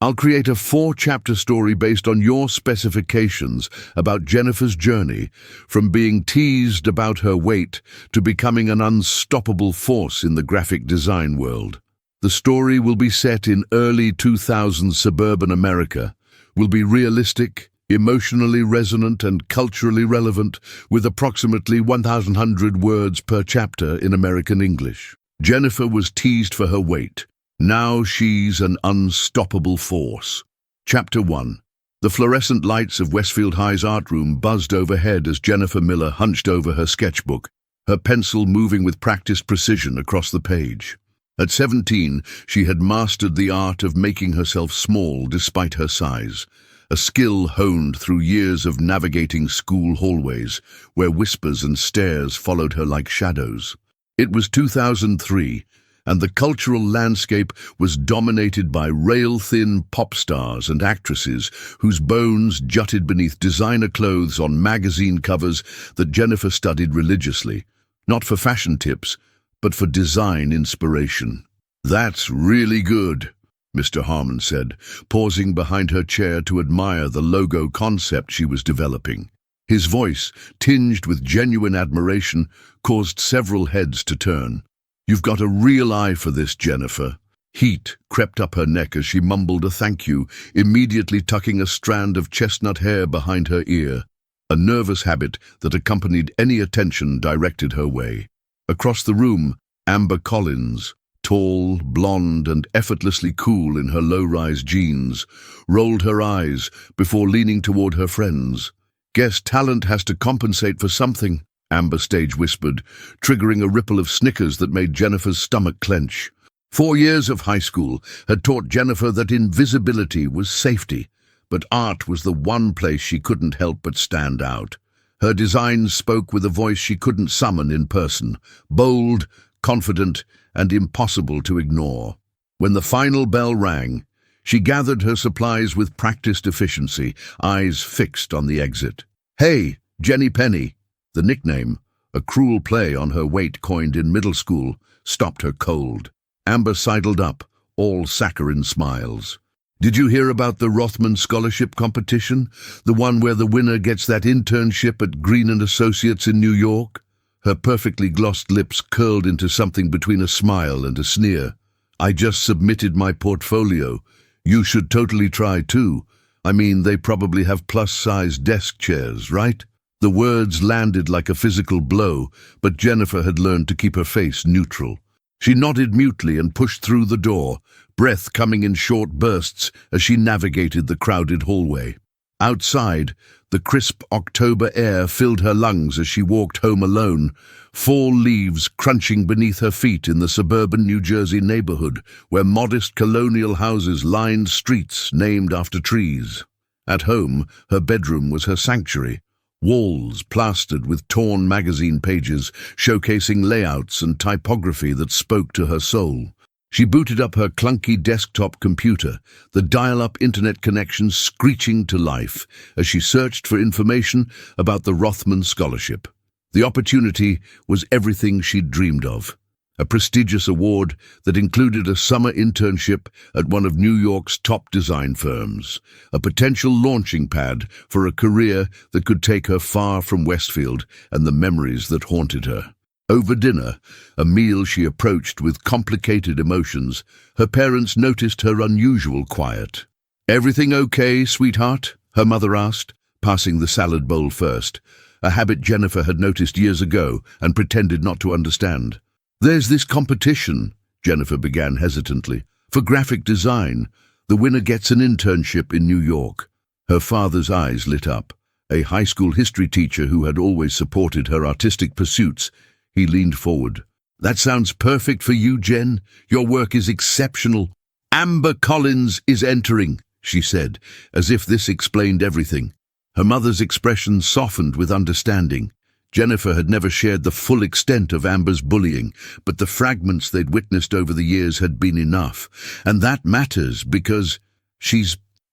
I'll create a 4-chapter story based on your specifications about Jennifer's journey from being teased about her weight to becoming an unstoppable force in the graphic design world. The story will be set in early 2000s suburban America, will be realistic, emotionally resonant and culturally relevant, with approximately 1,100 words per chapter in American English. Jennifer was teased for her weight. Now she's an unstoppable force. Chapter 1. The fluorescent lights of Westfield High's art room buzzed overhead as Jennifer Miller hunched over her sketchbook, her pencil moving with practiced precision across the page. At 17, she had mastered the art of making herself small despite her size, a skill honed through years of navigating school hallways, where whispers and stares followed her like shadows. It was 2003, and the cultural landscape was dominated by rail-thin pop stars and actresses whose bones jutted beneath designer clothes on magazine covers that Jennifer studied religiously, not for fashion tips, but for design inspiration. "That's really good," Mr. Harmon said, pausing behind her chair to admire the logo concept she was developing. His voice, tinged with genuine admiration, caused several heads to turn. "You've got a real eye for this, Jennifer." Heat crept up her neck as she mumbled a thank you, immediately tucking a strand of chestnut hair behind her ear, a nervous habit that accompanied any attention directed her way. Across the room, Amber Collins, tall, blonde, and effortlessly cool in her low-rise jeans, rolled her eyes before leaning toward her friends. "Guess talent has to compensate for something," Amber stage whispered, triggering a ripple of snickers that made Jennifer's stomach clench. 4 years of high school had taught Jennifer that invisibility was safety, but art was the one place she couldn't help but stand out. Her designs spoke with a voice she couldn't summon in person, bold, confident, and impossible to ignore. When the final bell rang, she gathered her supplies with practiced efficiency, eyes fixed on the exit. "Hey, Jenny Penny," the nickname, a cruel play on her weight coined in middle school, stopped her cold. Amber sidled up, all saccharine smiles. "Did you hear about the Rothman Scholarship Competition? The one where the winner gets that internship at Green & Associates in New York?" Her perfectly glossed lips curled into something between a smile and a sneer. "I just submitted my portfolio. You should totally try too. I mean, they probably have plus-size desk chairs, right?" The words landed like a physical blow, but Jennifer had learned to keep her face neutral. She nodded mutely and pushed through the door, breath coming in short bursts as she navigated the crowded hallway. Outside, the crisp October air filled her lungs as she walked home alone, fall leaves crunching beneath her feet in the suburban New Jersey neighborhood, where modest colonial houses lined streets named after trees. At home, her bedroom was her sanctuary, walls plastered with torn magazine pages showcasing layouts and typography that spoke to her soul. She booted up her clunky desktop computer, the dial-up internet connection screeching to life as she searched for information about the Rothman Scholarship. The opportunity was everything she'd dreamed of. A prestigious award that included a summer internship at one of New York's top design firms, a potential launching pad for a career that could take her far from Westfield and the memories that haunted her. Over dinner, a meal she approached with complicated emotions, her parents noticed her unusual quiet. "Everything okay, sweetheart?" her mother asked, passing the salad bowl first, a habit Jennifer had noticed years ago and pretended not to understand. "There's this competition," Jennifer began hesitantly, "for graphic design. The winner gets an internship in New York." Her father's eyes lit up. A high school history teacher who had always supported her artistic pursuits, he leaned forward. "That sounds perfect for you, Jen. Your work is exceptional." "Amber Collins is entering," she said, as if this explained everything. Her mother's expression softened with understanding. Jennifer had never shared the full extent of Amber's bullying, but the fragments they'd witnessed over the years had been enough. And that matters because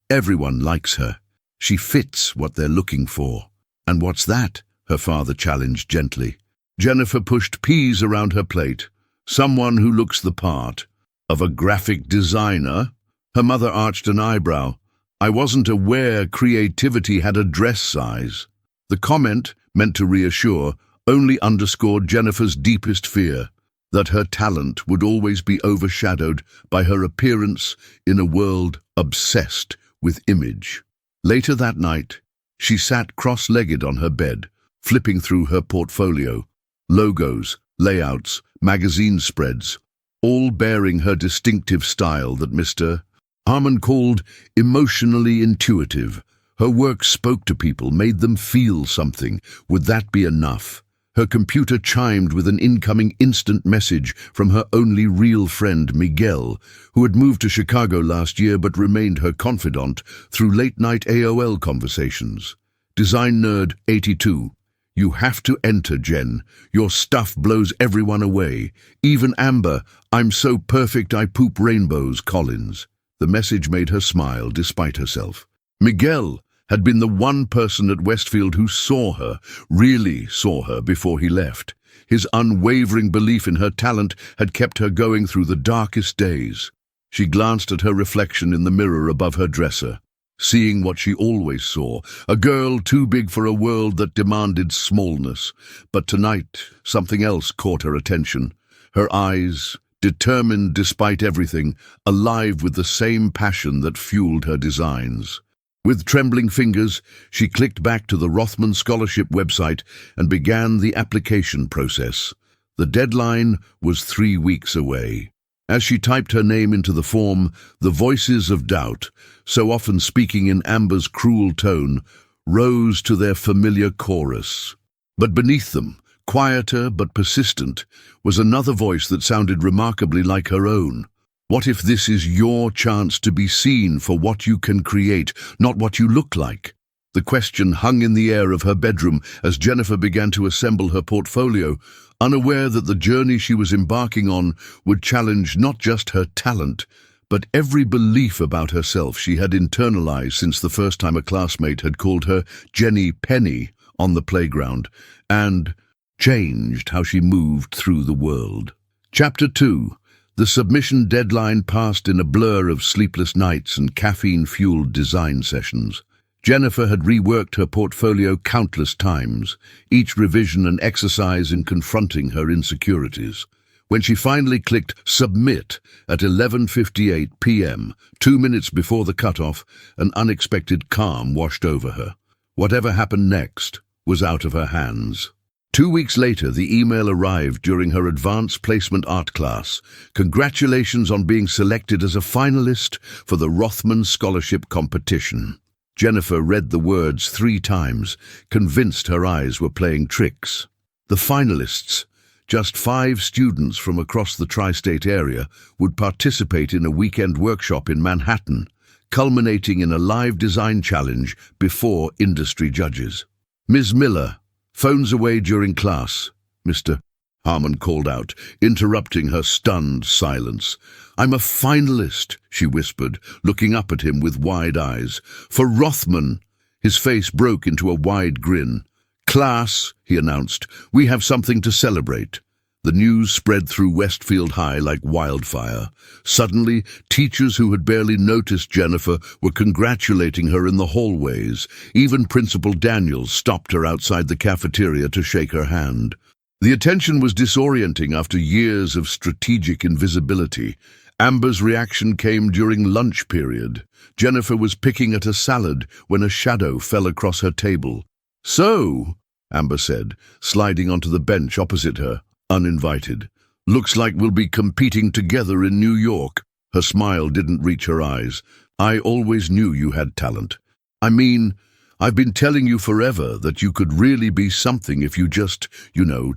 everyone likes her. She fits what they're looking for. "And what's that?" her father challenged gently. Jennifer pushed peas around her plate. "Someone who looks the part." "Of a graphic designer?" Her mother arched an eyebrow. I wasn't aware creativity had a dress size. The comment, meant to reassure, only underscored Jennifer's deepest fear, that her talent would always be overshadowed by her appearance in a world obsessed with image. Later that night, she sat cross-legged on her bed, flipping through her portfolio, logos, layouts, magazine spreads, all bearing her distinctive style that Mr. Harmon called emotionally intuitive. Her work spoke to people, made them feel something. Would that be enough? Her computer chimed with an incoming instant message from her only real friend, Miguel, who had moved to Chicago last year but remained her confidant through late-night AOL conversations. Design Nerd 82. You have to enter, Jen. Your stuff blows everyone away. Even Amber, I'm so perfect I poop rainbows, Collins. The message made her smile despite herself. Miguel had been the one person at Westfield who saw her, really saw her before he left. His unwavering belief in her talent had kept her going through the darkest days. She glanced at her reflection in the mirror above her dresser, seeing what she always saw, a girl too big for a world that demanded smallness. But tonight, something else caught her attention. Her eyes, determined despite everything, alive with the same passion that fueled her designs. With trembling fingers, she clicked back to the Rothman Scholarship website and began the application process. The deadline was 3 weeks away. As she typed her name into the form, the voices of doubt, so often speaking in Amber's cruel tone, rose to their familiar chorus. But beneath them, quieter but persistent, was another voice that sounded remarkably like her own. What if this is your chance to be seen for what you can create, not what you look like? The question hung in the air of her bedroom as Jennifer began to assemble her portfolio, unaware that the journey she was embarking on would challenge not just her talent, but every belief about herself she had internalized since the first time a classmate had called her Jenny Penny on the playground, and changed how she moved through the world. Chapter 2. The submission deadline passed in a blur of sleepless nights and caffeine-fueled design sessions. Jennifer had reworked her portfolio countless times, each revision an exercise in confronting her insecurities. When she finally clicked Submit at 11:58 p.m., 2 minutes before the cutoff, an unexpected calm washed over her. Whatever happened next was out of her hands. 2 weeks later, the email arrived during her advanced placement art class. Congratulations on being selected as a finalist for the Rothman Scholarship competition. Jennifer read the words 3 times, convinced her eyes were playing tricks. The finalists, just 5 students from across the tri-state area, would participate in a weekend workshop in Manhattan, culminating in a live design challenge before industry judges. Ms. Miller phones away during class, Mr. Harmon called out, interrupting her stunned silence. I'm a finalist, she whispered, looking up at him with wide eyes. For Rothman. His face broke into a wide grin. Class, he announced, we have something to celebrate. The news spread through Westfield High like wildfire. Suddenly, teachers who had barely noticed Jennifer were congratulating her in the hallways. Even Principal Daniels stopped her outside the cafeteria to shake her hand. The attention was disorienting after years of strategic invisibility. Amber's reaction came during lunch period. Jennifer was picking at a salad when a shadow fell across her table. So, Amber said, sliding onto the bench opposite her, uninvited. Looks like we'll be competing together in New York. Her smile didn't reach her eyes. I always knew you had talent. I mean, I've been telling you forever that you could really be something if you just,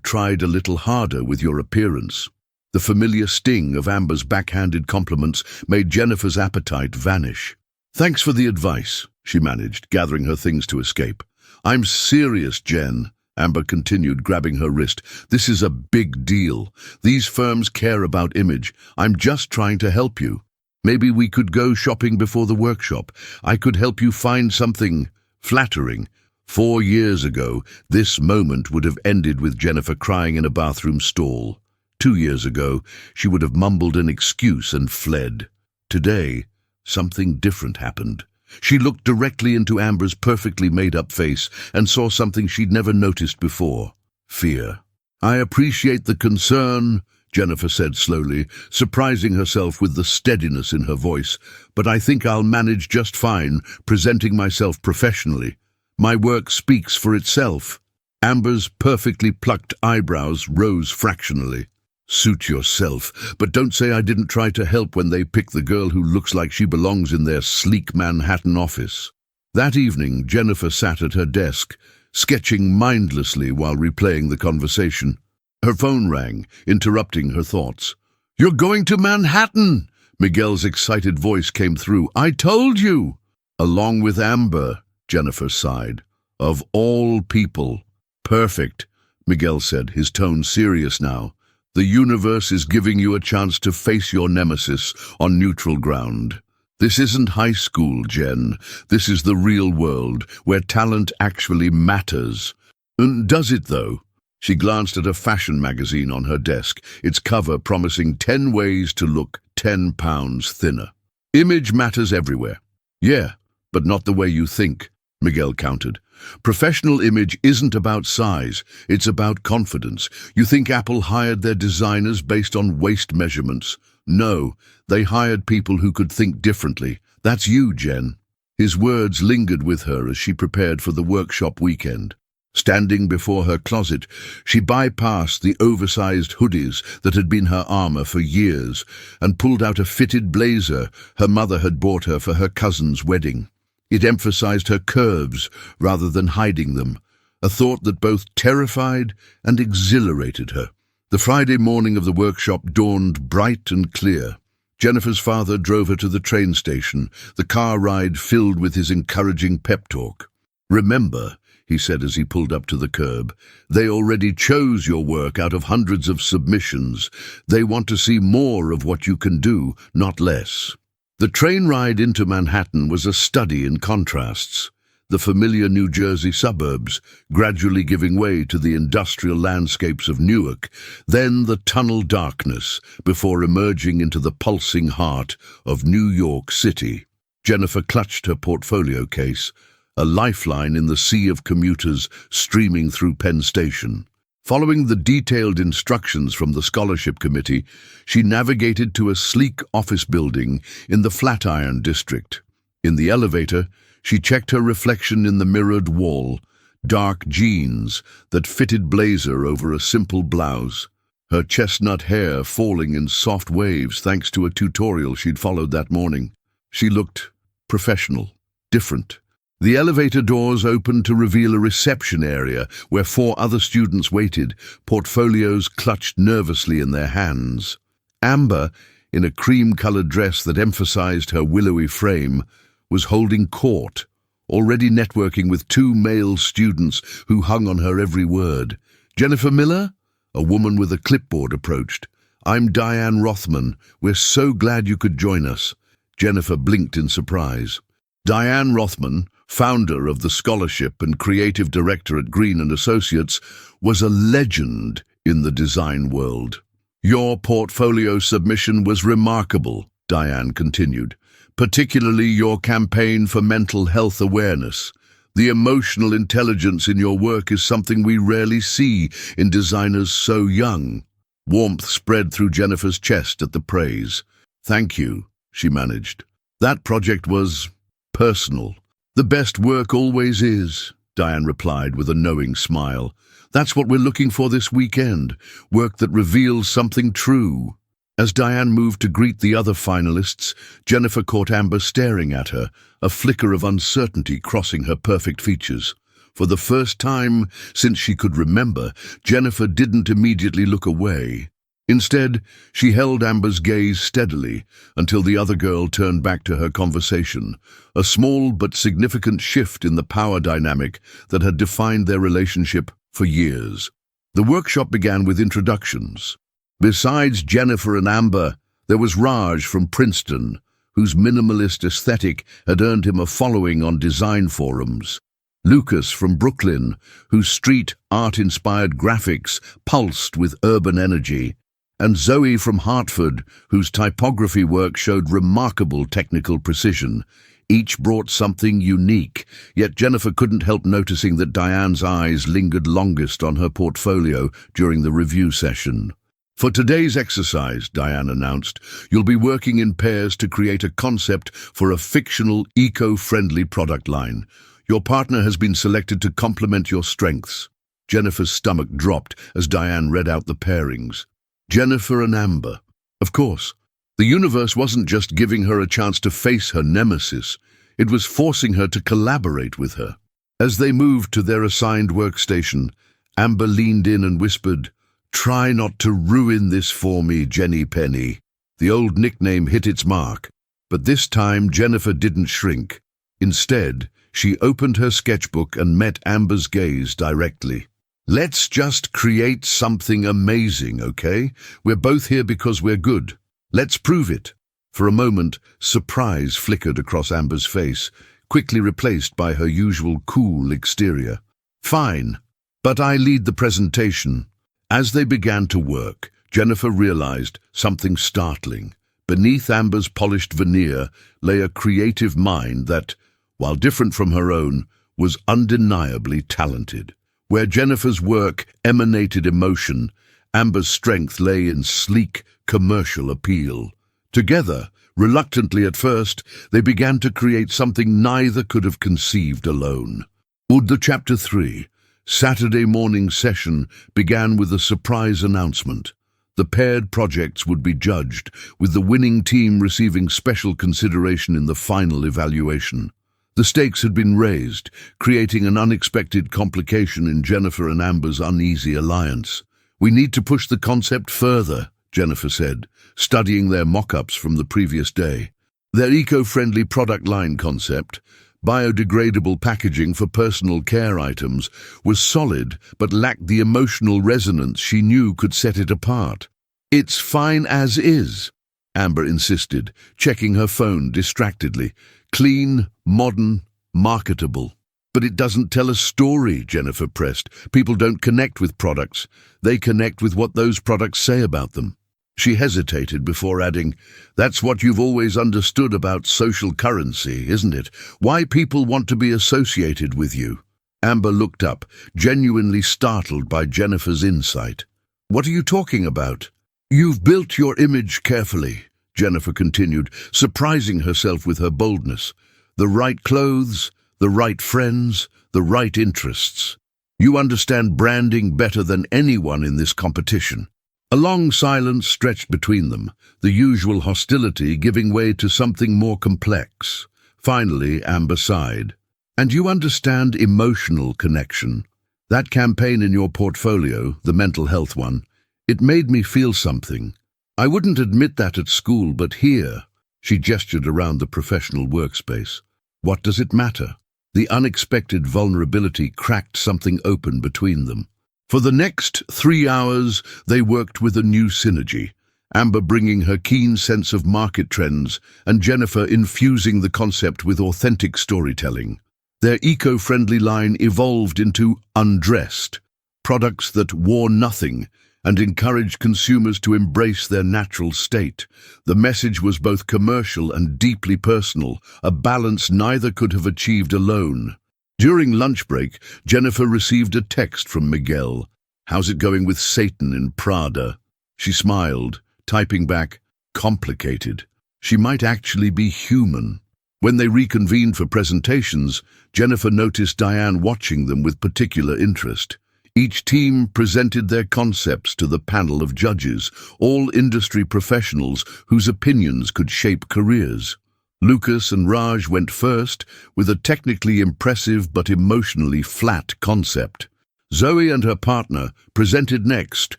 tried a little harder with your appearance. The familiar sting of Amber's backhanded compliments made Jennifer's appetite vanish. Thanks for the advice, she managed, gathering her things to escape. I'm serious, Jen. Amber continued, grabbing her wrist. This is a big deal. These firms care about image. I'm just trying to help you. Maybe we could go shopping before the workshop. I could help you find something flattering. 4 years ago, this moment would have ended with Jennifer crying in a bathroom stall. 2 years ago, she would have mumbled an excuse and fled. Today, something different happened. She looked directly into Amber's perfectly made-up face and saw something she'd never noticed before: fear. "I appreciate the concern," Jennifer said slowly, surprising herself with the steadiness in her voice, "but I think I'll manage just fine, presenting myself professionally. My work speaks for itself." Amber's perfectly plucked eyebrows rose fractionally. "Suit yourself, but don't say I didn't try to help when they pick the girl who looks like she belongs in their sleek Manhattan office." That evening, Jennifer sat at her desk, sketching mindlessly while replaying the conversation. Her phone rang, interrupting her thoughts. "You're going to Manhattan!" Miguel's excited voice came through. "I told you!" "Along with Amber," Jennifer sighed. "Of all people." "Perfect," Miguel said, his tone serious now. "The universe is giving you a chance to face your nemesis on neutral ground. This isn't high school, Jen. This is the real world, where talent actually matters." "Does it, though?" She glanced at a fashion magazine on her desk, its cover promising 10 ways to look 10 pounds thinner. "Image matters everywhere." "Yeah, but not the way you think," Miguel countered. "Professional image isn't about size, it's about confidence. You think Apple hired their designers based on waist measurements? No, they hired people who could think differently. That's you, Jen." His words lingered with her as she prepared for the workshop weekend. Standing before her closet, she bypassed the oversized hoodies that had been her armor for years and pulled out a fitted blazer her mother had bought her for her cousin's wedding. It emphasized her curves rather than hiding them, a thought that both terrified and exhilarated her. The Friday morning of the workshop dawned bright and clear. Jennifer's father drove her to the train station, the car ride filled with his encouraging pep talk. "Remember," he said as he pulled up to the curb, "they already chose your work out of hundreds of submissions. They want to see more of what you can do, not less." The train ride into Manhattan was a study in contrasts. The familiar New Jersey suburbs, gradually giving way to the industrial landscapes of Newark, then the tunnel darkness before emerging into the pulsing heart of New York City. Jennifer clutched her portfolio case, a lifeline in the sea of commuters streaming through Penn Station. Following the detailed instructions from the scholarship committee, she navigated to a sleek office building in the Flatiron district. In the elevator, she checked her reflection in the mirrored wall, dark jeans, that fitted blazer over a simple blouse, her chestnut hair falling in soft waves thanks to a tutorial she'd followed that morning. She looked professional, different. The elevator doors opened to reveal a reception area where 4 other students waited, portfolios clutched nervously in their hands. Amber, in a cream-colored dress that emphasized her willowy frame, was holding court, already networking with 2 male students who hung on her every word. "Jennifer Miller?" A woman with a clipboard approached. "I'm Diane Rothman. We're so glad you could join us." Jennifer blinked in surprise. Diane Rothman, founder of the scholarship and creative director at Green & Associates, was a legend in the design world. "Your portfolio submission was remarkable," Diane continued, "particularly your campaign for mental health awareness. The emotional intelligence in your work is something we rarely see in designers so young." Warmth spread through Jennifer's chest at the praise. "Thank you," she managed. "That project was personal." "The best work always is," Diane replied with a knowing smile. "That's what we're looking for this weekend, work that reveals something true." As Diane moved to greet the other finalists, Jennifer caught Amber staring at her, a flicker of uncertainty crossing her perfect features. For the first time since she could remember, Jennifer didn't immediately look away. Instead, she held Amber's gaze steadily until the other girl turned back to her conversation, a small but significant shift in the power dynamic that had defined their relationship for years. The workshop began with introductions. Besides Jennifer and Amber, there was Raj from Princeton, whose minimalist aesthetic had earned him a following on design forums. Lucas from Brooklyn, whose street art-inspired graphics pulsed with urban energy. and Zoe from Hartford, whose typography work showed remarkable technical precision. Each brought something unique, yet Jennifer couldn't help noticing that Diane's eyes lingered longest on her portfolio during the review session. For today's exercise, Diane announced, you'll be working in pairs to create a concept for a fictional, eco-friendly product line. Your partner has been selected to complement your strengths. Jennifer's stomach dropped as Diane read out the pairings. Jennifer and Amber. Of course. The universe wasn't just giving her a chance to face her nemesis, it was forcing her to collaborate with her. As they moved to their assigned workstation, Amber leaned in and whispered, "Try not to ruin this for me, Jenny Penny." The old nickname hit its mark, but this time Jennifer didn't shrink. Instead, she opened her sketchbook and met Amber's gaze directly. "Let's just create something amazing, okay? We're both here because we're good. Let's prove it." For a moment, surprise flickered across Amber's face, quickly replaced by her usual cool exterior. "Fine, but I lead the presentation." As they began to work, Jennifer realized something startling. Beneath Amber's polished veneer lay a creative mind that, while different from her own, was undeniably talented. Where Jennifer's work emanated emotion, Amber's strength lay in sleek, commercial appeal. Together, reluctantly at first, they began to create something neither could have conceived alone. The Chapter 3, Saturday morning session, began with a surprise announcement. The paired projects would be judged, with the winning team receiving special consideration in the final evaluation. The stakes had been raised, creating an unexpected complication in Jennifer and Amber's uneasy alliance. "We need to push the concept further," Jennifer said, studying their mock-ups from the previous day. Their eco-friendly product line concept, biodegradable packaging for personal care items, was solid but lacked the emotional resonance she knew could set it apart. "It's fine as is," Amber insisted, checking her phone distractedly. "Clean, modern, marketable." "But it doesn't tell a story," Jennifer pressed. "People don't connect with products. They connect with what those products say about them." She hesitated before adding, "That's what you've always understood about social currency, isn't it? Why people want to be associated with you." Amber looked up, genuinely startled by Jennifer's insight. "What are you talking about?" "You've built your image carefully," Jennifer continued, surprising herself with her boldness. "The right clothes, the right friends, the right interests. You understand branding better than anyone in this competition." A long silence stretched between them, the usual hostility giving way to something more complex. Finally, Amber sighed. "And you understand emotional connection. That campaign in your portfolio, the mental health one, it made me feel something. I wouldn't admit that at school, but here," she gestured around the professional workspace. "What does it matter?" The unexpected vulnerability cracked something open between them. For the next 3 hours, they worked with a new synergy, Amber bringing her keen sense of market trends and Jennifer infusing the concept with authentic storytelling. Their eco-friendly line evolved into Undressed, products that wore nothing and encouraged consumers to embrace their natural state. The message was both commercial and deeply personal, a balance neither could have achieved alone. During lunch break, Jennifer received a text from Miguel. "How's it going with Satan in Prada?" She smiled, typing back, "Complicated. She might actually be human." When they reconvened for presentations, Jennifer noticed Diane watching them with particular interest. Each team presented their concepts to the panel of judges, all industry professionals whose opinions could shape careers. Lucas and Raj went first with a technically impressive but emotionally flat concept. Zoe and her partner presented next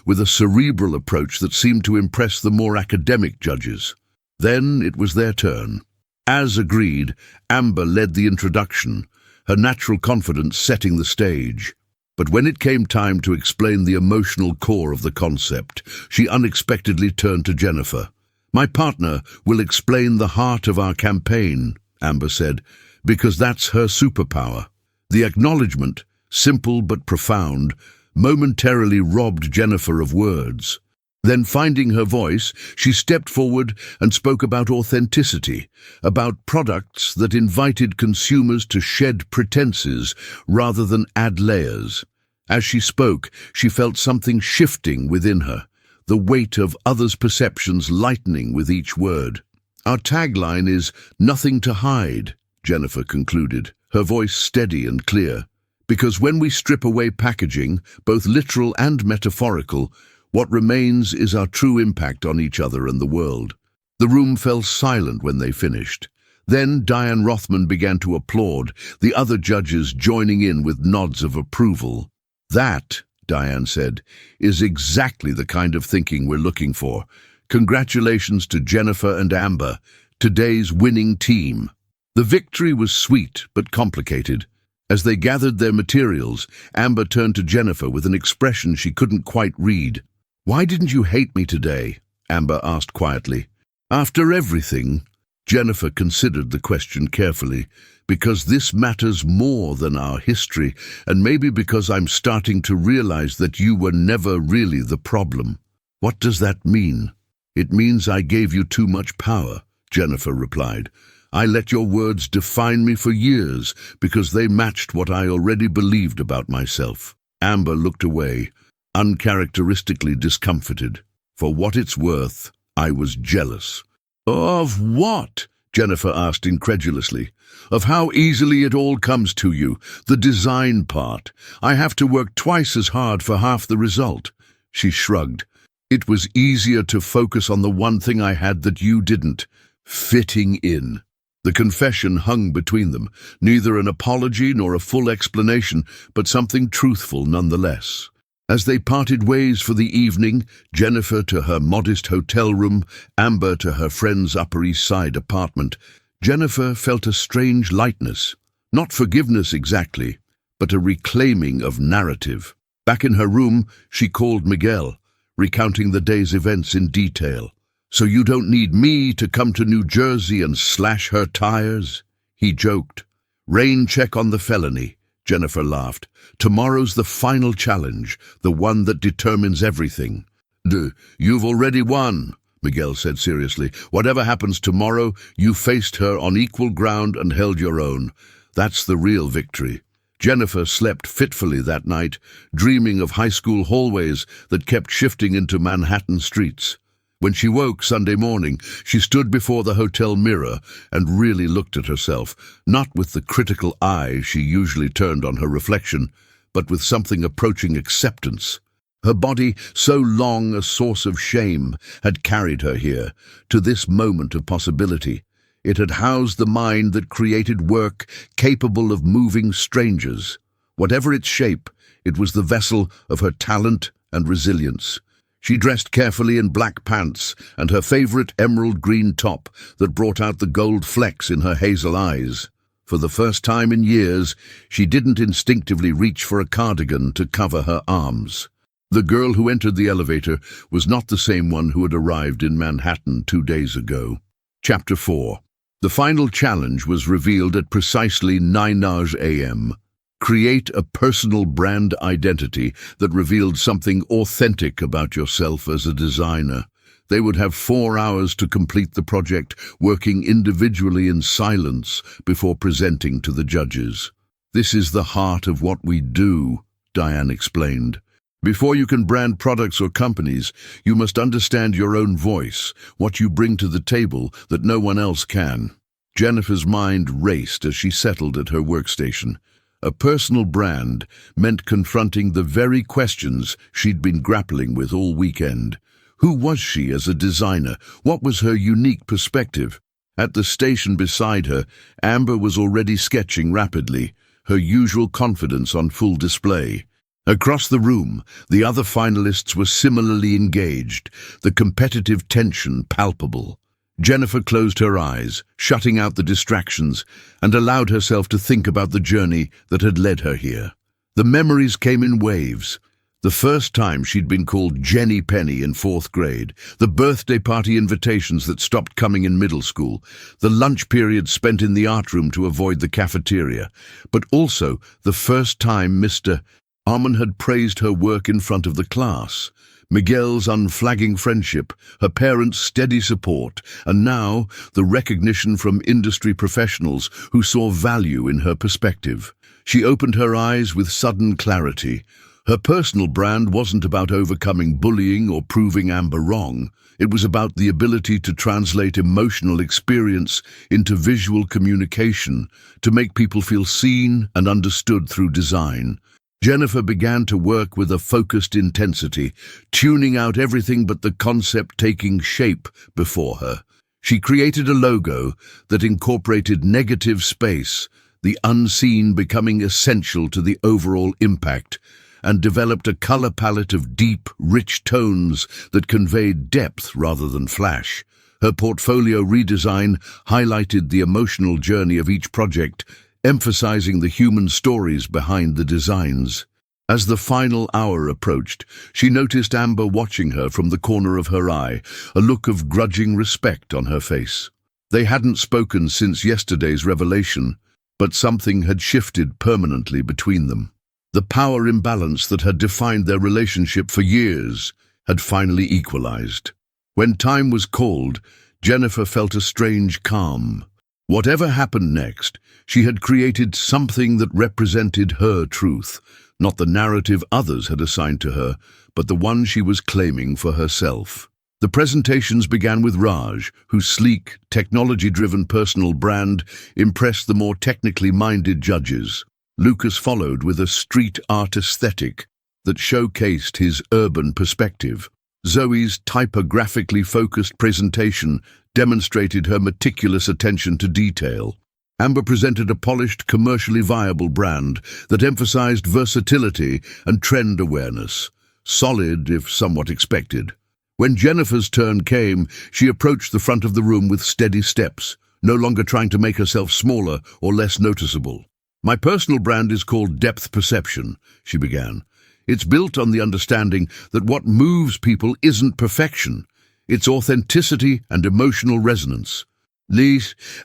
with a cerebral approach that seemed to impress the more academic judges. Then it was their turn. As agreed, Amber led the introduction, her natural confidence setting the stage. But when it came time to explain the emotional core of the concept, she unexpectedly turned to Jennifer. "My partner will explain the heart of our campaign," Amber said, "because that's her superpower." The acknowledgement, simple but profound, momentarily robbed Jennifer of words. Then, finding her voice, she stepped forward and spoke about authenticity, about products that invited consumers to shed pretenses rather than add layers. As she spoke, she felt something shifting within her, the weight of others' perceptions lightening with each word. "Our tagline is, 'Nothing to hide,'" Jennifer concluded, her voice steady and clear. "Because when we strip away packaging, both literal and metaphorical, what remains is our true impact on each other and the world." The room fell silent when they finished. Then Diane Rothman began to applaud, the other judges joining in with nods of approval. "That," Diane said, "is exactly the kind of thinking we're looking for. Congratulations to Jennifer and Amber, today's winning team." The victory was sweet but complicated. As they gathered their materials, Amber turned to Jennifer with an expression she couldn't quite read. "Why didn't you hate me today?" Amber asked quietly. "After everything?" Jennifer considered the question carefully. "Because this matters more than our history, and maybe because I'm starting to realize that you were never really the problem." "What does that mean?" "It means I gave you too much power," Jennifer replied. "I let your words define me for years because they matched what I already believed about myself." Amber looked away, uncharacteristically discomforted. "For what it's worth, I was jealous." "Of what?" Jennifer asked incredulously. "Of how easily it all comes to you, the design part. I have to work twice as hard for half the result." She shrugged. "It was easier to focus on the one thing I had that you didn't, fitting in." The confession hung between them, neither an apology nor a full explanation, but something truthful nonetheless. As they parted ways for the evening, Jennifer to her modest hotel room, Amber to her friend's Upper East Side apartment, Jennifer felt a strange lightness. Not forgiveness exactly, but a reclaiming of narrative. Back in her room, she called Miguel, recounting the day's events in detail. "So you don't need me to come to New Jersey and slash her tires?" He joked. "Rain check on the felony," Jennifer laughed. "Tomorrow's the final challenge, the one that determines everything." "You've already won," Miguel said seriously. "Whatever happens tomorrow, you faced her on equal ground and held your own. That's the real victory." Jennifer slept fitfully that night, dreaming of high school hallways that kept shifting into Manhattan streets. When she woke Sunday morning, she stood before the hotel mirror and really looked at herself, not with the critical eye she usually turned on her reflection, but with something approaching acceptance. Her body, so long a source of shame, had carried her here, to this moment of possibility. It had housed the mind that created work capable of moving strangers. Whatever its shape, it was the vessel of her talent and resilience. She dressed carefully in black pants and her favorite emerald green top that brought out the gold flecks in her hazel eyes. For the first time in years, she didn't instinctively reach for a cardigan to cover her arms. The girl who entered the elevator was not the same one who had arrived in Manhattan 2 days ago. Chapter 4. The final challenge was revealed at precisely 9 a.m. Create a personal brand identity that revealed something authentic about yourself as a designer. They would have 4 hours to complete the project, working individually in silence before presenting to the judges. "This is the heart of what we do," Diane explained. "Before you can brand products or companies, you must understand your own voice, what you bring to the table that no one else can." Jennifer's mind raced as she settled at her workstation. A personal brand meant confronting the very questions she'd been grappling with all weekend. Who was she as a designer? What was her unique perspective? At the station beside her, Amber was already sketching rapidly, her usual confidence on full display. Across the room, the other finalists were similarly engaged, the competitive tension palpable. Jennifer closed her eyes, shutting out the distractions, and allowed herself to think about the journey that had led her here. The memories came in waves. The first time she'd been called Jenny Penny in 4th grade, the birthday party invitations that stopped coming in middle school, the lunch period spent in the art room to avoid the cafeteria, but also the first time Mr. Arman had praised her work in front of the class. Miguel's unflagging friendship, her parents' steady support, and now the recognition from industry professionals who saw value in her perspective. She opened her eyes with sudden clarity. Her personal brand wasn't about overcoming bullying or proving Amber wrong. It was about the ability to translate emotional experience into visual communication, to make people feel seen and understood through design. Jennifer began to work with a focused intensity, tuning out everything but the concept taking shape before her. She created a logo that incorporated negative space, the unseen becoming essential to the overall impact, and developed a color palette of deep, rich tones that conveyed depth rather than flash. Her portfolio redesign highlighted the emotional journey of each project, emphasizing the human stories behind the designs. As the final hour approached, she noticed Amber watching her from the corner of her eye, a look of grudging respect on her face. They hadn't spoken since yesterday's revelation, but something had shifted permanently between them. The power imbalance that had defined their relationship for years had finally equalized. When time was called, Jennifer felt a strange calm. Whatever happened next, she had created something that represented her truth, not the narrative others had assigned to her, but the one she was claiming for herself. The presentations began with Raj, whose sleek, technology-driven personal brand impressed the more technically minded judges. Lucas followed with a street art aesthetic that showcased his urban perspective. Zoe's typographically focused presentation demonstrated her meticulous attention to detail. Amber presented a polished, commercially viable brand that emphasized versatility and trend awareness, solid if somewhat expected. When Jennifer's turn came, she approached the front of the room with steady steps, no longer trying to make herself smaller or less noticeable. "My personal brand is called Depth Perception," she began. "It's built on the understanding that what moves people isn't perfection. It's authenticity and emotional resonance."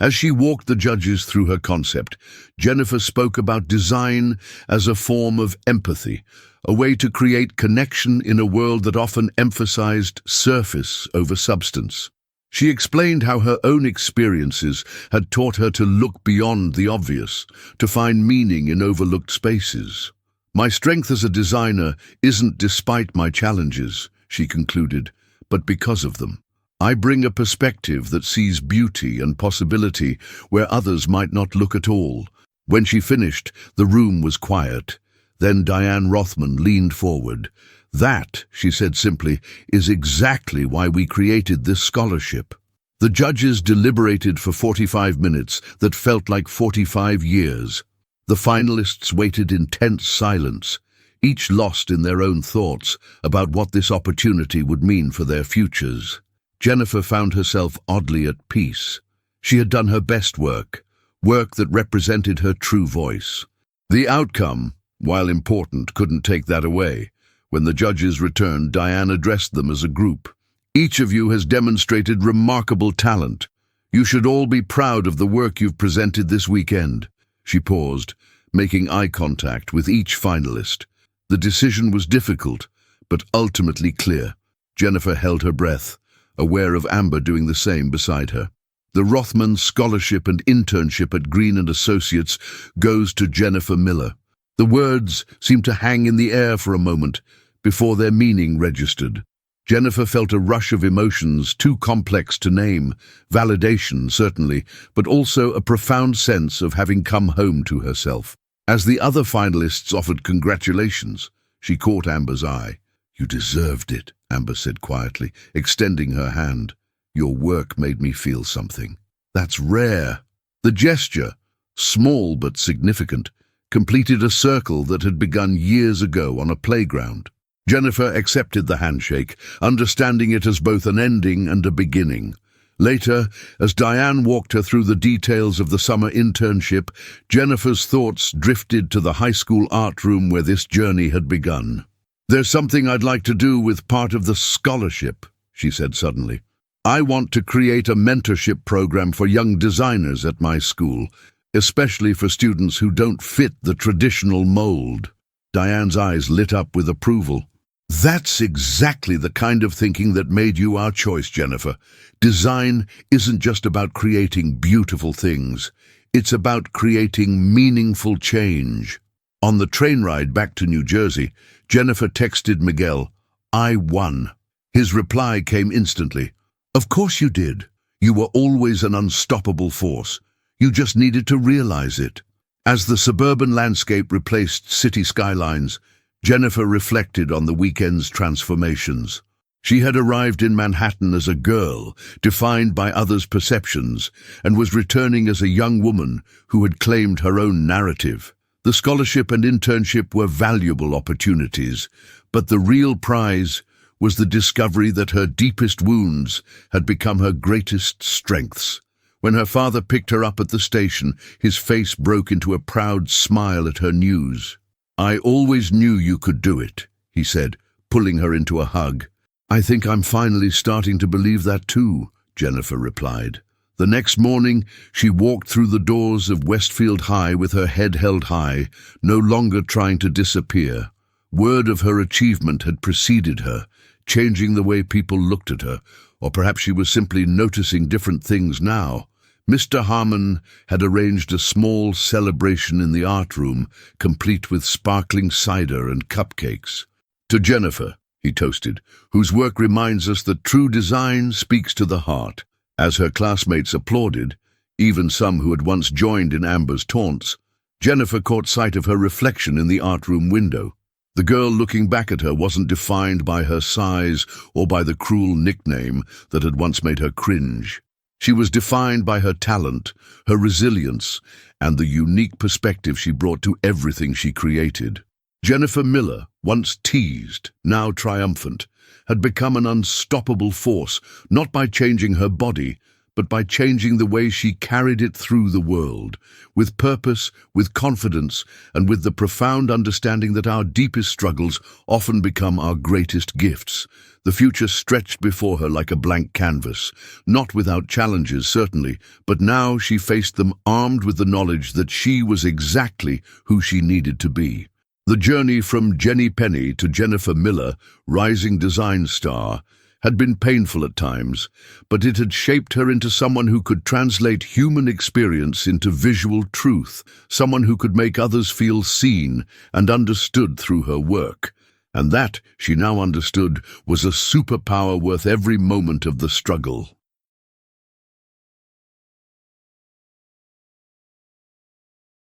As she walked the judges through her concept, Jennifer spoke about design as a form of empathy, a way to create connection in a world that often emphasized surface over substance. She explained how her own experiences had taught her to look beyond the obvious, to find meaning in overlooked spaces. "My strength as a designer isn't despite my challenges," she concluded, "but because of them. I bring a perspective that sees beauty and possibility where others might not look at all." When she finished, the room was quiet. Then Diane Rothman leaned forward. "That," she said simply, "is exactly why we created this scholarship." The judges deliberated for 45 minutes that felt like 45 years. The finalists waited in tense silence, each lost in their own thoughts about what this opportunity would mean for their futures. Jennifer found herself oddly at peace. She had done her best work that represented her true voice. The outcome, while important, couldn't take that away. When the judges returned, Diane addressed them as a group. "Each of you has demonstrated remarkable talent. You should all be proud of the work you've presented this weekend." She paused, making eye contact with each finalist. The decision was difficult, but ultimately clear. Jennifer held her breath, aware of Amber doing the same beside her. The Rothman Scholarship and Internship at Green & Associates goes to Jennifer Miller. The words seemed to hang in the air for a moment before their meaning registered. Jennifer felt a rush of emotions too complex to name, validation certainly, but also a profound sense of having come home to herself. As the other finalists offered congratulations, she caught Amber's eye. "You deserved it," Amber said quietly, extending her hand. "Your work made me feel something." "That's rare." The gesture, small but significant, completed a circle that had begun years ago on a playground. Jennifer accepted the handshake, understanding it as both an ending and a beginning. Later, as Diane walked her through the details of the summer internship, Jennifer's thoughts drifted to the high school art room where this journey had begun. "There's something I'd like to do with part of the scholarship," she said suddenly. "I want to create a mentorship program for young designers at my school, especially for students who don't fit the traditional mold." Diane's eyes lit up with approval. That's exactly the kind of thinking that made you our choice, Jennifer. Design isn't just about creating beautiful things. It's about creating meaningful change. On the train ride back to New Jersey, Jennifer texted Miguel, "I won." His reply came instantly. "Of course you did. You were always an unstoppable force. You just needed to realize it." As the suburban landscape replaced city skylines, Jennifer reflected on the weekend's transformations. She had arrived in Manhattan as a girl, defined by others' perceptions, and was returning as a young woman who had claimed her own narrative. The scholarship and internship were valuable opportunities, but the real prize was the discovery that her deepest wounds had become her greatest strengths. When her father picked her up at the station, his face broke into a proud smile at her news. "I always knew you could do it," he said, pulling her into a hug. "I think I'm finally starting to believe that too," Jennifer replied. The next morning, she walked through the doors of Westfield High with her head held high, no longer trying to disappear. Word of her achievement had preceded her, changing the way people looked at her, or perhaps she was simply noticing different things now. Mr. Harmon had arranged a small celebration in the art room, complete with sparkling cider and cupcakes. "To Jennifer," he toasted, "whose work reminds us that true design speaks to the heart." As her classmates applauded, even some who had once joined in Amber's taunts, Jennifer caught sight of her reflection in the art room window. The girl looking back at her wasn't defined by her size or by the cruel nickname that had once made her cringe. She was defined by her talent, her resilience, and the unique perspective she brought to everything she created. Jennifer Miller, once teased, now triumphant, had become an unstoppable force, not by changing her body, but by changing the way she carried it through the world, with purpose, with confidence, and with the profound understanding that our deepest struggles often become our greatest gifts. The future stretched before her like a blank canvas, not without challenges, certainly, but now she faced them armed with the knowledge that she was exactly who she needed to be. The journey from Jenny Penny to Jennifer Miller, rising design star, had been painful at times, but it had shaped her into someone who could translate human experience into visual truth, someone who could make others feel seen and understood through her work. And that, she now understood, was a superpower worth every moment of the struggle.